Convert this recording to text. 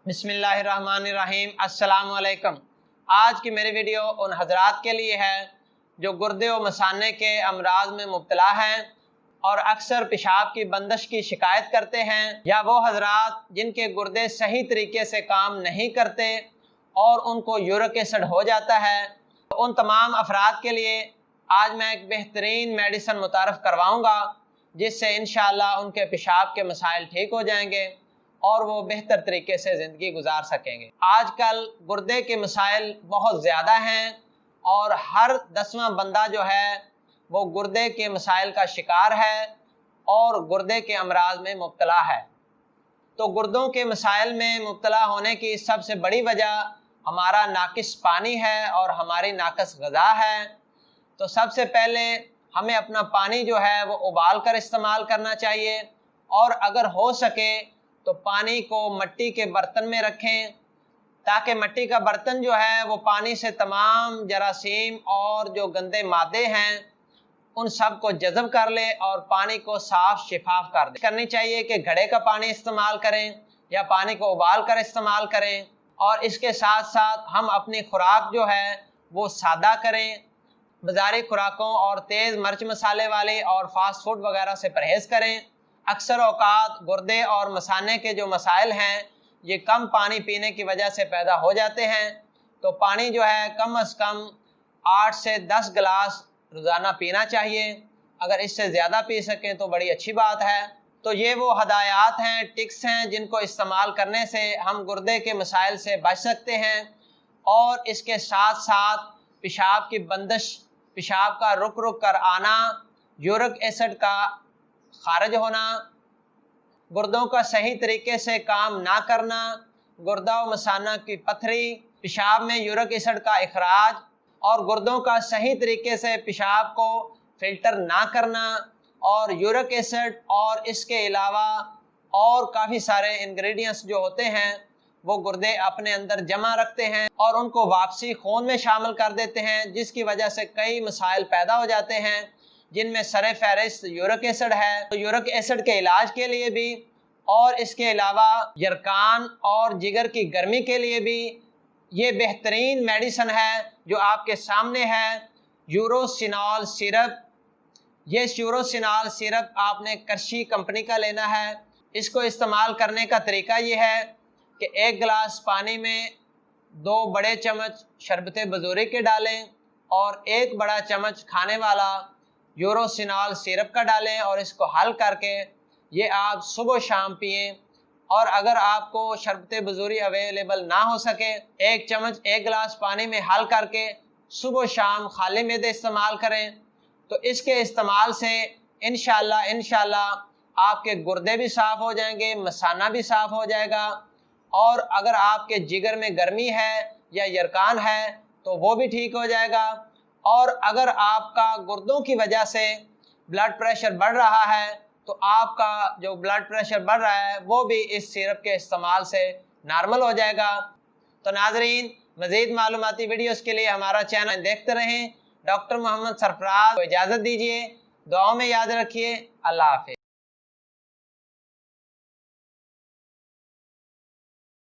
बिस्मिल्लाहिर्रहमानिर्रहीम। अस्सलाम वालेकुम। आज की मेरी वीडियो उन हजरात के लिए है जो गुर्दे और मसाने के अमराज में मुब्तला हैं और अक्सर पेशाब की बंदिश की शिकायत करते हैं, या वो हजरात जिनके गुर्दे सही तरीके से काम नहीं करते और उनको यूरिक एसिड हो जाता है। तो उन तमाम अफराद के लिए आज मैं एक बेहतरीन मेडिसिन मुतारफ़ करवाऊँगा जिससे इंशाअल्लाह उनके पेशाब के मसाइल ठीक हो जाएंगे और वो बेहतर तरीके से ज़िंदगी गुजार सकेंगे। आजकल गुर्दे के मसाइल बहुत ज़्यादा हैं और हर 10वां बंदा जो है वो गुर्दे के मसाइल का शिकार है और गुर्दे के अमराज में मुब्तला है। तो गुर्दों के मसाइल में मुब्तला होने की सबसे बड़ी वजह हमारा नाकिस पानी है और हमारी नाकिस ग़िज़ा है। तो सबसे पहले हमें अपना पानी जो है वो उबाल कर इस्तेमाल करना चाहिए और अगर हो सके तो पानी को मिट्टी के बर्तन में रखें ताकि मिट्टी का बर्तन जो है वो पानी से तमाम जरासीम और जो गंदे मादे हैं उन सब को जज़ब कर ले और पानी को साफ शिफाफ कर दे। करनी चाहिए कि घड़े का पानी इस्तेमाल करें या पानी को उबाल कर इस्तेमाल करें, और इसके साथ साथ हम अपनी खुराक जो है वो सादा करें। बाज़ारी खुराकों और तेज़ मिर्च मसाले वाले और फास्ट फूड वगैरह से परहेज़ करें। अक्सर औकात गुर्दे और मसाने के जो मसाइल हैं ये कम पानी पीने की वजह से पैदा हो जाते हैं। तो पानी जो है कम अज़ कम 8 से 10 गिलास रोज़ाना पीना चाहिए। अगर इससे ज़्यादा पी सकें तो बड़ी अच्छी बात है। तो ये वो हदायत हैं, टिक्स हैं जिनको इस्तेमाल करने से हम गुर्दे के मसाइल से बच सकते हैं। और इसके साथ साथ पेशाब की बंदिश, पेशाब का रुक रुक कर आना, यूरिक एसिड का खारिज होना, गुर्दों का सही तरीके से काम ना करना, गुर्दा और मसाना की पथरी, पेशाब में यूरिक एसिड का इखराज और गुर्दों का सही तरीके से पेशाब को फिल्टर ना करना, और यूरिक एसिड और इसके अलावा और काफ़ी सारे इंग्रेडिएंट्स जो होते हैं वो गुर्दे अपने अंदर जमा रखते हैं और उनको वापसी खून में शामिल कर देते हैं, जिसकी वजह से कई मसाइल पैदा हो जाते हैं जिनमें सरे फहरिस्त यूरिक एसिड है। तो यूरिक एसिड के इलाज के लिए भी और इसके अलावा यरकान और जिगर की गर्मी के लिए भी ये बेहतरीन मेडिसिन है जो आपके सामने है, यूरोसिनॉल सिरप। ये यूरोसिनॉल सिरप आपने करशी कंपनी का लेना है। इसको इस्तेमाल करने का तरीका ये है कि 1 गिलास पानी में 2 बड़े चम्मच शरबत बजूरी के डालें और 1 बड़ा चम्मच खाने वाला यूरोसिनॉल सिरप का डालें और इसको हल करके ये आप सुबह शाम पिएं। और अगर आपको शरबत बजूरी अवेलेबल ना हो सके, 1 चम्मच 1 गिलास पानी में हल करके सुबह शाम खाली मैदे इस्तेमाल करें। तो इसके इस्तेमाल से इंशाअल्लाह आपके गुर्दे भी साफ़ हो जाएंगे, मसाना भी साफ़ हो जाएगा, और अगर आपके जिगर में गर्मी है या यरकान है तो वो भी ठीक हो जाएगा। और अगर आपका गुर्दों की वजह से ब्लड प्रेशर बढ़ रहा है तो आपका जो ब्लड प्रेशर बढ़ रहा है वो भी इस सिरप के इस्तेमाल से नॉर्मल हो जाएगा। तो नाजरीन, मज़ीद मालूमाती वीडियोस के लिए हमारा चैनल देखते रहें। डॉक्टर मोहम्मद सरफराज को इजाज़त दीजिए। दुआओं में याद रखिए। अल्लाह हाफ़िज़।